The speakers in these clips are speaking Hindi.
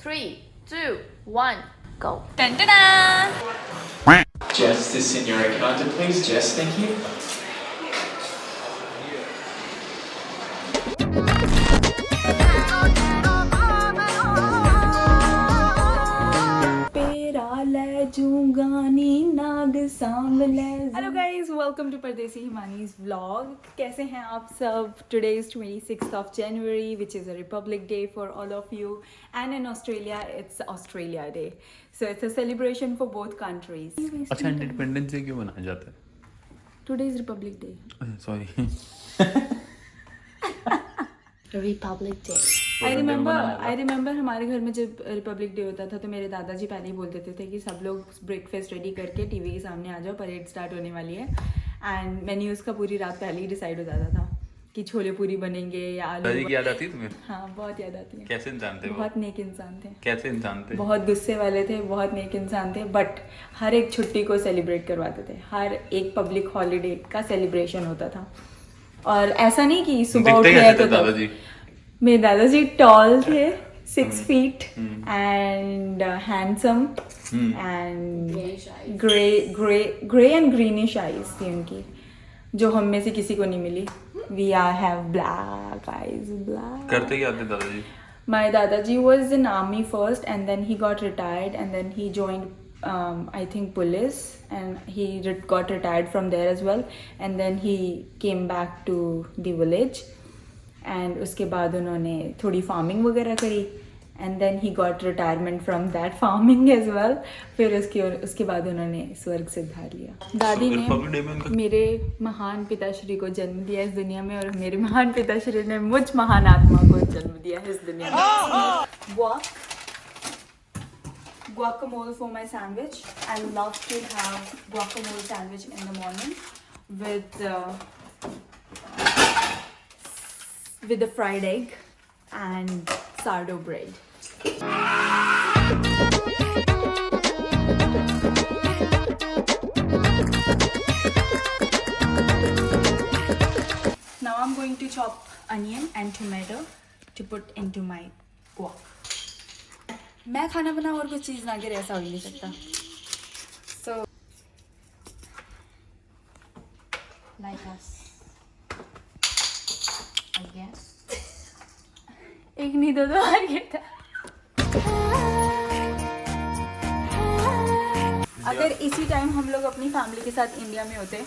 3, 2, 1, go. Dun-dun-dun! Jess, this in your account, please. Jess, thank you. Hello guys, welcome to Pardesi Himani's vlog. कैसे हैं आप सब? Today is 26th of January, which is a Republic Day for all of you. And in Australia, it's Australia Day. So it's a celebration for both countries. अच्छा, इंडिपेंडेंस डे क्यों मनाया जाता है? Today is Republic Day. Sorry. Republic Day. I remember हमारे घर में जब रिपब्लिक डे होता था तो मेरे दादाजी पहले ही बोल देते थे कि सब लोग ब्रेकफास्ट रेडी करके टीवी के सामने आ जाओ, परेड स्टार्ट होने वाली है. एंड मेन्यू उसका पूरी रात पहले ही डिसाइड हो जाता था कि छोले पूरी बनेंगे या आलू. दादी की याद आती है तुम्हें? हाँ, बहुत याद आती है. कैसे इंसान थे वो? बहुत नेक इंसान थे. कैसे इंसान थे? बहुत गुस्से वाले थे, बहुत नेक इंसान थे, बट हर एक छुट्टी को सेलिब्रेट करवाते थे. हर एक पब्लिक हॉलीडे का सेलिब्रेशन होता था. और ऐसा नहीं कि सुबह उठ गए तो दादाजी. मेरे दादाजी टॉल थे, 6 feet and handsome and grey and greenish eyes थी उनकी, जो हम में से किसी को नहीं मिली. We have black eyes, black. करते क्या थे दादाजी? My dadaji was in army first and then he got retired and then he joined I think police and he got retired from there as well and then he came back to the village and उसके बाद उन्होंने थोड़ी फार्मिंग वगैरह करी and then he got retirement from that farming as well. फिर उसके बाद उन्होंने स्वर्ग से धार लिया. दादी ने मेरे महान पिताश्री को जन्म दिया इस दुनिया में और मेरे महान पिताश्री ने मुझ महान आत्मा को जन्म दिया इस दुनिया में. Guacamole for my sandwich. I love to have guacamole sandwich in the morning with a fried egg and sourdough bread. Now I'm going to chop onion and tomato to put into my guac. मैं खाना बना और कुछ चीज़ ना गिरे ऐसा हो ही नहीं सकता. So like us, I guess. एक नहीं दो आ गया था. अगर इसी टाइम हम लोग अपनी फैमिली के साथ इंडिया में होते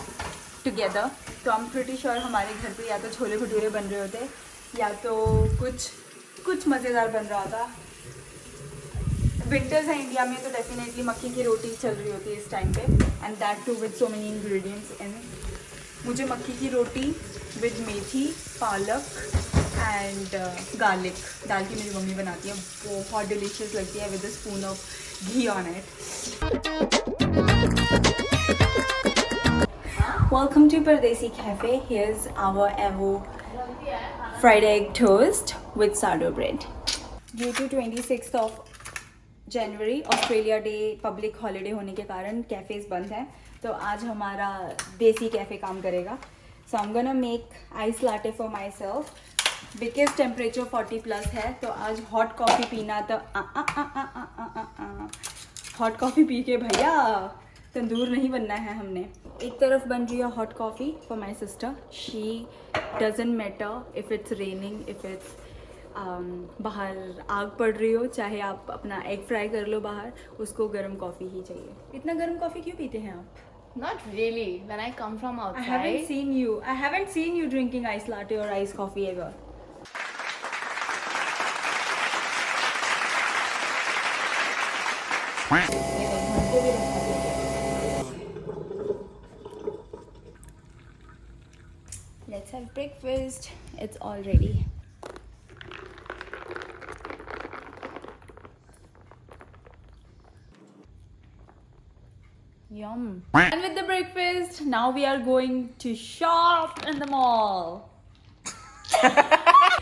टुगेदर तो I'm pretty sure हमारे घर पे या तो छोले भटूरे बन रहे होते या तो कुछ मज़ेदार बन रहा था. विंटर्स है इंडिया में तो डेफिनेटली मक्की की रोटी चल रही होती है इस टाइम पे and that too with so many ingredients in. मुझे मक्की की रोटी विद मेथी, पालक एंड गार्लिक डाल के मेरी मम्मी बनाती है. बहुत डिलीशियस लगती है with a spoon of ghee on it. Welcome to Pardesi cafe. Here's our avo fried egg toast with sourdough bread. Due to 26th of January Australia day public holiday होने के कारण कैफ़ेज़ बंद हैं तो आज हमारा देसी कैफ़े काम करेगा. So I am gonna make ice latte for myself because temperature 40+ है तो आज हॉट कॉफ़ी पीना तो हॉट कॉफ़ी पी के भैया तंदूर नहीं बनना है हमने. एक तरफ बन रही है hot coffee for my sister. She doesn't matter if it's raining, if it's बाहर आग पड़ रही हो, चाहे आप अपना एग फ्राई कर लो बाहर, उसको गर्म कॉफ़ी ही चाहिए. इतना गर्म कॉफ़ी क्यों पीते हैं आप? Not really. When I come from outside. I haven't seen you drinking ice latte or ice coffee ever. Let's have breakfast. It's all ready. Yum. And with the breakfast, now we are going to shop in the mall.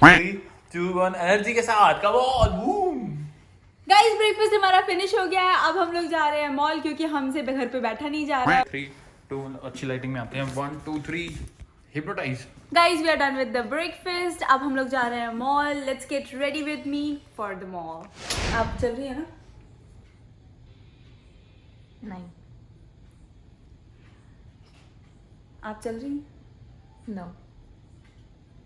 3, 2, 1 energy के साथ come on boom. Guys breakfast हमारा फिनिश हो गया है. अब हम लोग जा रहे हैं मॉल क्योंकि हमसे घर पे बैठा नहीं जा रहा है. 3, 2 1 अच्छी लाइटिंग में आते हैं. 1 2 3 Hypnotize. Guys, we are done with the breakfast. अब हम लोग जा रहे हैं mall. Let's get ready with me for the mall. आप चल रही है ना? नहीं. आप चल रही हैं? No.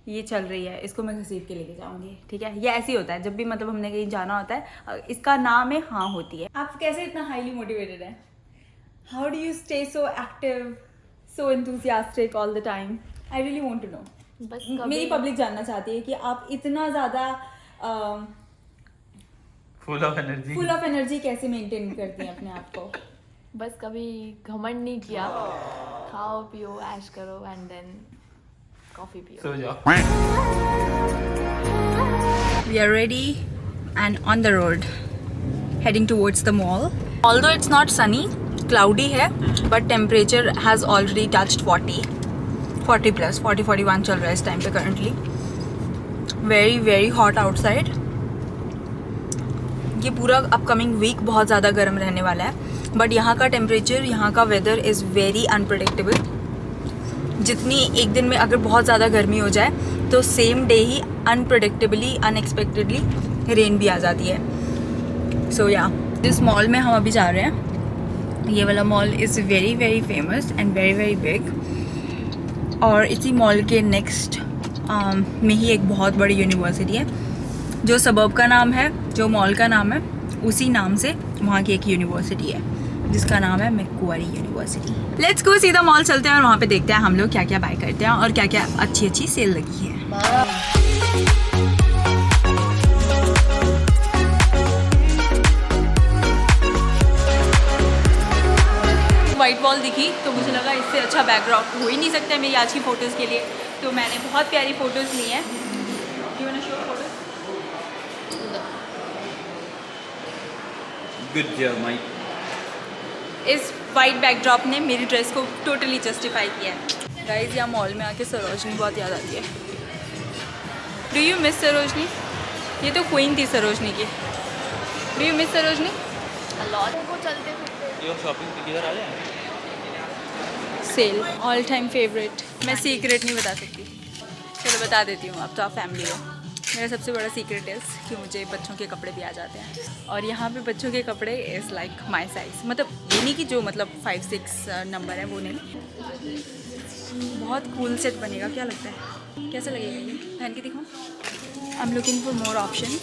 ये चल रही है, इसको मैं घसीट के लेके जाऊंगी. ठीक है, ये ऐसे ही होता है जब भी मतलब हमने कहीं जाना होता है. इसका नाम है हाँ होती है. आप कैसे इतना हाईली मोटिवेटेड हैं? How do you stay so active, so enthusiastic all the time? I really want to know. बस मेरी पब्लिक जानना चाहती है कि आप इतना ज़्यादा Full of energy. Full of energy कैसे मेंटेन करती हैं अपने आप को? बस कभी घमंड नहीं किया. खाओ पियो ऐश करो एंड देन कॉफी पियो. सो जाओ. We are ready and on the road, heading towards the mall. Although it's not sunny, cloudy है, but temperature has already touched 40 plus, 40-41 चल रहा है इस टाइम पे currently. Very very hot outside. ये पूरा अपकमिंग वीक बहुत ज़्यादा गर्म रहने वाला है, बट यहाँ का टेम्परेचर, यहाँ का वेदर इज़ वेरी अनप्रडिक्टेबल. जितनी एक दिन में अगर बहुत ज़्यादा गर्मी हो जाए तो सेम डे ही अनप्रडिक्टेबली अनएक्सपेक्टेडली रेन भी आ जाती है. सो या जिस मॉल में हम अभी जा रहे हैं, ये वाला mall is very very famous and very very big. और इसी मॉल के नेक्स्ट में ही एक बहुत बड़ी यूनिवर्सिटी है. जो सबब का नाम है, जो मॉल का नाम है, उसी नाम से वहाँ की एक यूनिवर्सिटी है जिसका नाम है मैक्वारी यूनिवर्सिटी. लेट्स गो, सीधा मॉल चलते हैं और वहाँ पे देखते हैं हम लोग क्या क्या बाय करते हैं और क्या क्या अच्छी अच्छी सेल लगी है. वाइट वॉल दिखी तो मुझे लगा इससे अच्छा बैकग्राउंड हो ही नहीं सकता है मेरी आज की फ़ोटोज़ के लिए, तो मैंने बहुत प्यारी फ़ोटोज़ ली हैं. You want to show photos? Good job, Mike. इस वाइट बैकड्रॉप ने मेरी ड्रेस को टोटली जस्टिफाई किया है. गाइस, यहाँ मॉल में आके सरोजनी बहुत याद आती है. Do you miss Sarojini? ये तो क्वीन थी सरोजनी की. Do you miss Sarojini? Lot को चलते फिरते. ये शॉपिंग किधर आ जाए? Sale all time favourite. मैं सीक्रेट नहीं बता सकती, चलो बता देती हूँ. अब तो आप फैमिली हो. मेरा सबसे बड़ा सीक्रेट इज़ कि मुझे बच्चों के कपड़े भी आ जाते हैं, और यहाँ पे बच्चों के कपड़े इज़ लाइक माई साइज़. मतलब ये नहीं कि जो मतलब 5-6 नंबर है वो नहीं. बहुत कूल सेट बनेगा. क्या लगता है, कैसा लगेगा ये? पहन के दिखाऊँ? I am looking for more option,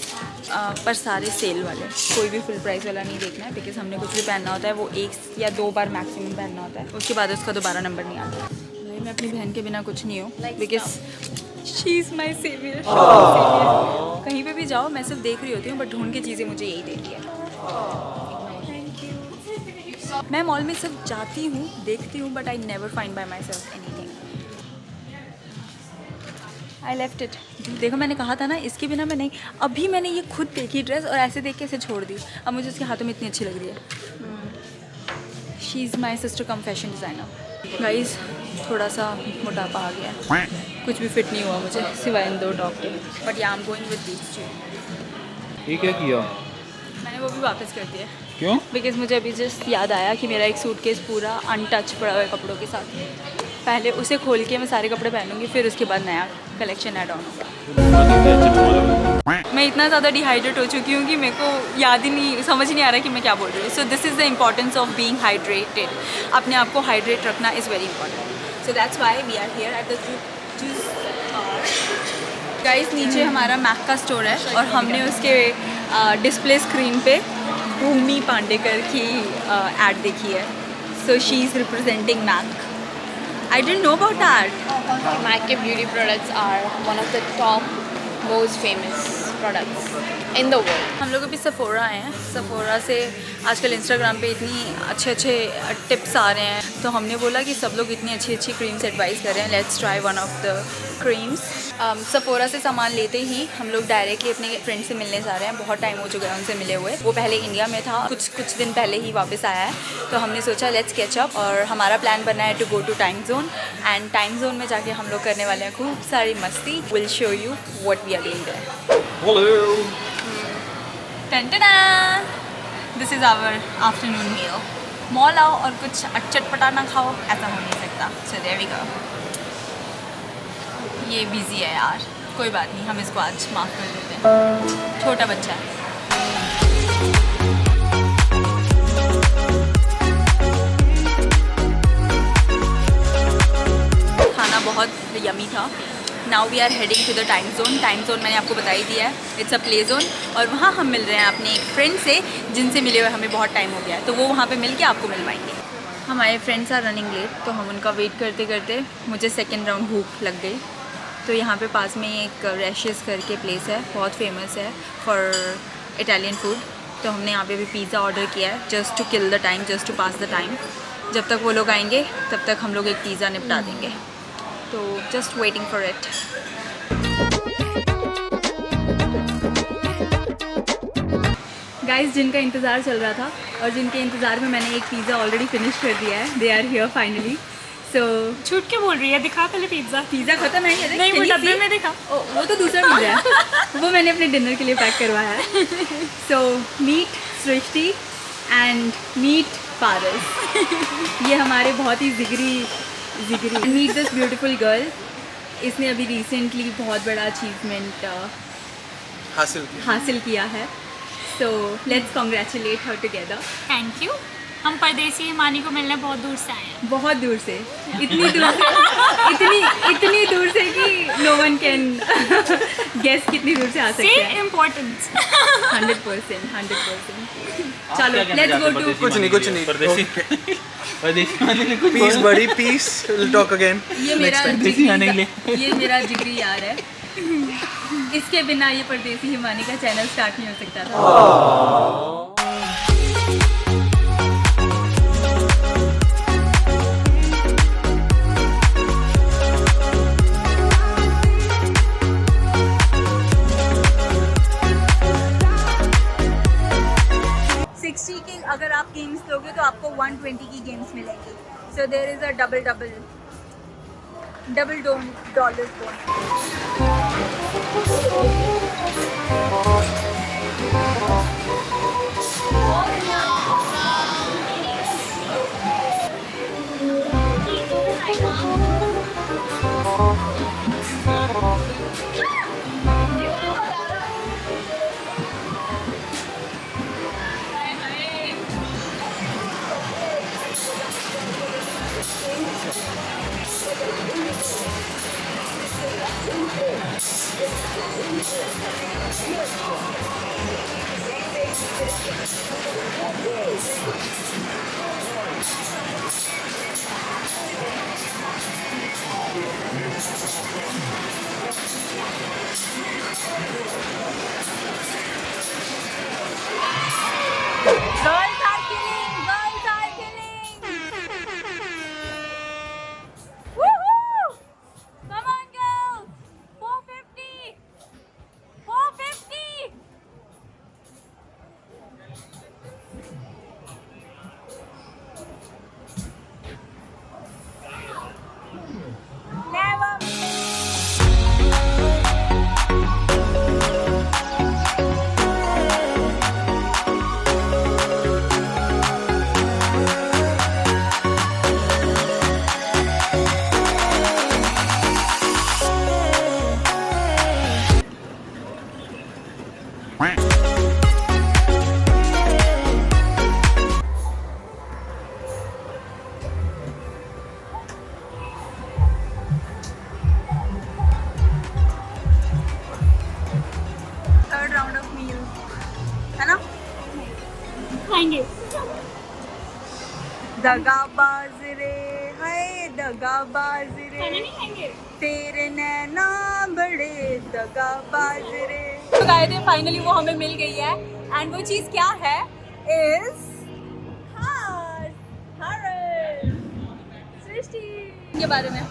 पर सारे सेल वाले. कोई भी फुल प्राइस वाला नहीं देखना है, बिकॉज हमने कुछ भी पहनना होता है वो 1 या 2 बार मैक्सिमम पहनना होता है, उसके बाद उसका दोबारा नंबर नहीं आता. भाई मैं अपनी बहन के बिना कुछ नहीं हूँ, because she is my saviour. कहीं पे भी जाओ मैं सिर्फ देख रही होती हूँ, बट ढूंढ के चीज़ें मुझे यही देती है. मैं मॉल में सिर्फ जाती हूँ, देखती हूँ, but I never find by my self anything. I left it. देखो मैंने कहा था ना, इसके बिना मैं नहीं. अभी मैंने ये खुद देखी ड्रेस और ऐसे देख के इसे छोड़ दी. अब मुझे उसके हाथों में इतनी अच्छी लग रही है. She is my sister come fashion designer. Guys, थोड़ा सा मोटापा आ गया, कुछ भी फिट नहीं हुआ मुझे सिवाय इन 2 टॉप के. But yeah I am going with these 2. ये क्या किया? मैंने वो भी वापस कर दिया. क्यों? बिकॉज मुझे अभी जस्ट याद आया कि मेरा एक सूटकेस पूरा अनटच पड़ा हुआ है कपड़ों के साथ. पहले उसे खोल के मैं सारे कपड़े पहनूंगी, फिर उसके बाद नया कलेक्शन ऐड ऑन होगा. मैं इतना ज़्यादा डिहाइड्रेट हो चुकी हूँ कि मेरे को याद ही नहीं, समझ ही नहीं आ रहा कि मैं क्या बोल रही हूँ. So this is the importance of being hydrated. अपने आप को हाइड्रेट रखना is very important. So that's why we are here at the juice. Guys, नीचे हमारा मैक का स्टोर है और हमने उसके डिस्प्ले स्क्रीन पे भूमि पांडेकर की एड देखी है. So she is representing MAC. I didn't know about that. MAC के beauty products are one of the top most famous products in the world. हम लोग अभी सफोरा आए हैं. सफोरा से आजकल इंस्टाग्राम पे इतनी अच्छे टिप्स आ रहे हैं, तो हमने बोला कि सब लोग इतनी अच्छी क्रीम्स एडवाइस कर रहे हैं, let's try one of the creams. Sephora से सामान लेते ही हम लोग डायरेक्टली अपने फ्रेंड से मिलने जा रहे हैं. बहुत टाइम हो चुका है उनसे मिले हुए. वो पहले इंडिया में था, कुछ दिन पहले ही वापस आया है, तो हमने सोचा लेट्स कैच अप. और हमारा प्लान बना है to go to Timezone, and Timezone में जाके हम लोग करने वाले हैं खूब सारी मस्ती. Will show you what we are doing there. Hello. This is our afternoon meal. Mall आओ और कुछ चटपटा ना खाओ, ऐसा हो नहीं सकता. So there we go. ये बिजी है यार, कोई बात नहीं, हम इसको आज माफ़ कर देते हैं, छोटा बच्चा है। खाना बहुत यमी था। Now we are heading to the Timezone. Timezone मैंने आपको बता ही दिया है, इट्स अ प्ले जोन, और वहाँ हम मिल रहे हैं अपने एक फ्रेंड से जिनसे मिले हुए हमें बहुत टाइम हो गया है, तो वो वहाँ पे मिल के आपको मिलवाएंगे। हमारे फ्रेंड्स आर रनिंग लेट, तो हम उनका वेट करते करते मुझे सेकेंड राउंड भूख लग गई। तो यहाँ पे पास में एक रैशेस करके प्लेस है, बहुत फेमस है फॉर इटालियन फूड, तो हमने यहाँ पे भी पिज़्ज़ा ऑर्डर किया है just to kill the time, just to pass the time. जब तक वो लोग आएंगे तब तक हम लोग एक पिज़्ज़ा निपटा देंगे, तो just waiting for it. Guys, जिनका इंतज़ार चल रहा था और जिनके इंतज़ार में मैंने एक पिज़्ज़ा ऑलरेडी फिनिश कर दिया है, दे आर हियर फाइनली। सो झूठ क्यों बोल रही है? दिखा पहले पिज़्ज़ा। पिज़्ज़ा खत्म है ये? नहीं, वो डब्बे में दिखा। वो तो दूसरा पिज़्ज़ा है, वो मैंने अपने डिनर के लिए पैक करवाया है। So meet Srishti and meet Paras, ये हमारे बहुत ही जिगरी मीट दिस ब्यूटीफुल गर्ल। इसने अभी रिसेंटली बहुत बड़ा अचीवमेंट हासिल किया है, so let's congratulate her together. Thank you. हम परदेसी हिमानी को मिलने बहुत दूर से आए हैं। बहुत दूर से, इतनी दूर से कि नो वन कैन गेस कितनी दूर से आ सकते हैं। इम्पोर्टेंस 100%। चलो लेट्स गो टू। कुछ नहीं परदेसी पीस बड़ी पीस, विल टॉक अगेन। ये मेरा जिगरी यार है, इसके बिना ये परदेसी हिमानी का चैनल स्टार्ट नहीं हो सकता था। के अगर आप गेम्स लोगे तो आपको 120 की गेम्स मिलेंगी। So there is a double dollar दगाबाज रे, हाय दगाबाज रे, तेरे नैना बड़े दगाबाज रे। तो गए थे, फाइनली वो हमें मिल गई है, एंड वो चीज़ क्या है इज सृष्टि के बारे में।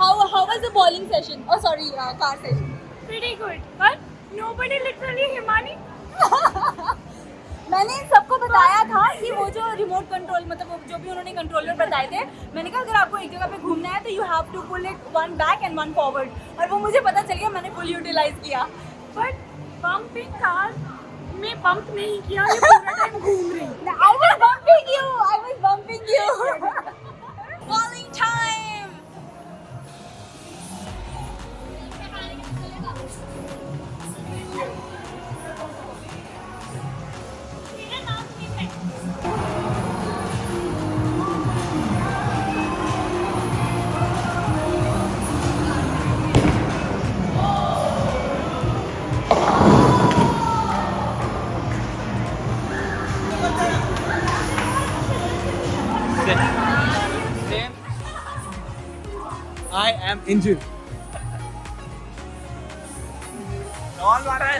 How was the bowling session? Oh sorry, car session. Pretty good, but nobody literally Himani. मैंने सबको बताया था कि वो जो रिमोट कंट्रोल, मतलब जो भी उन्होंने कंट्रोलर बताए थे, मैंने कहा अगर आपको एक जगह पे घूमना है तो you have to pull it one back and one forward, और वो मुझे पता चल गया, मैंने फुल यूटिलाइज किया। बट बम्पिंग कार में पंप नहीं किया, ये पूरा टाइम घूम रही। I was bumping you. helping you. Falling time. I am injured. कौन मारा है?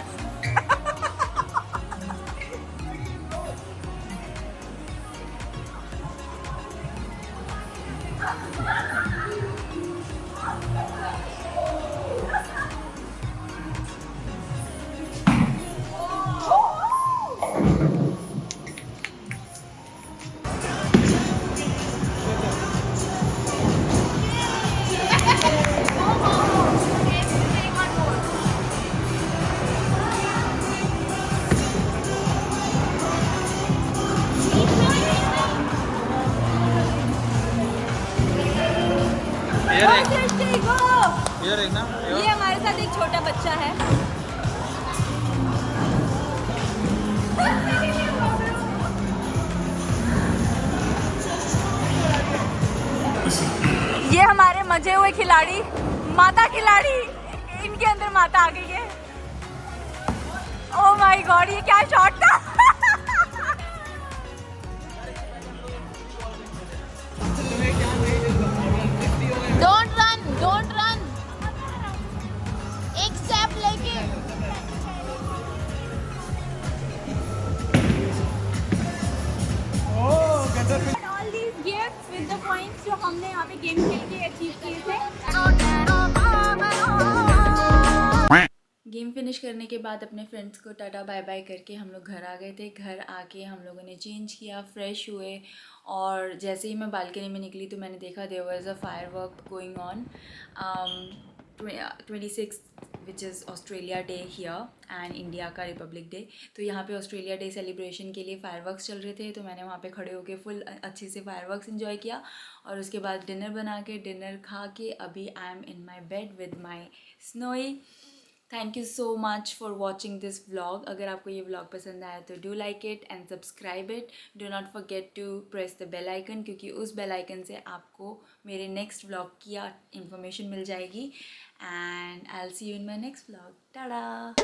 Here ना ये हमारे साथ एक छोटा बच्चा है। ये हमारे मजे हुए खिलाड़ी, माता खिलाड़ी, इनके अंदर माता आ गई है। ओह माय गॉड, ये क्या शॉट था। Don't run, don't run. एक step लेके. All these gifts with the points जो हमने यहाँ पे गेम खेल के अचीव किए थे। गेम फिनिश करने के बाद अपने फ्रेंड्स को टाटा बाय बाय करके हम लोग घर आ गए थे। घर आके हम लोगों ने चेंज किया, फ्रेश हुए, और जैसे ही मैं बालकनी में निकली तो मैंने देखा there was a firework going on 26 which is Australia Day here and India का रिपब्लिक डे। तो यहाँ पे ऑस्ट्रेलिया डे सेलिब्रेशन के लिए फायरवर्क्स चल रहे थे, तो मैंने वहाँ पे खड़े होके फुल अच्छे से फायरवर्क्स इन्जॉय किया। और उसके बाद डिनर बना के, डिनर खा के अभी I am in my bed with my Snowy. Thank you so much for watching this vlog. अगर आपको ये व्लॉग पसंद आया तो do like it and subscribe it. Do not forget to press the bell icon, क्योंकि उस बेल आइकन से आपको मेरे नेक्स्ट व्लॉग की इन्फॉर्मेशन मिल जाएगी। And I will see you in my next vlog. Tata.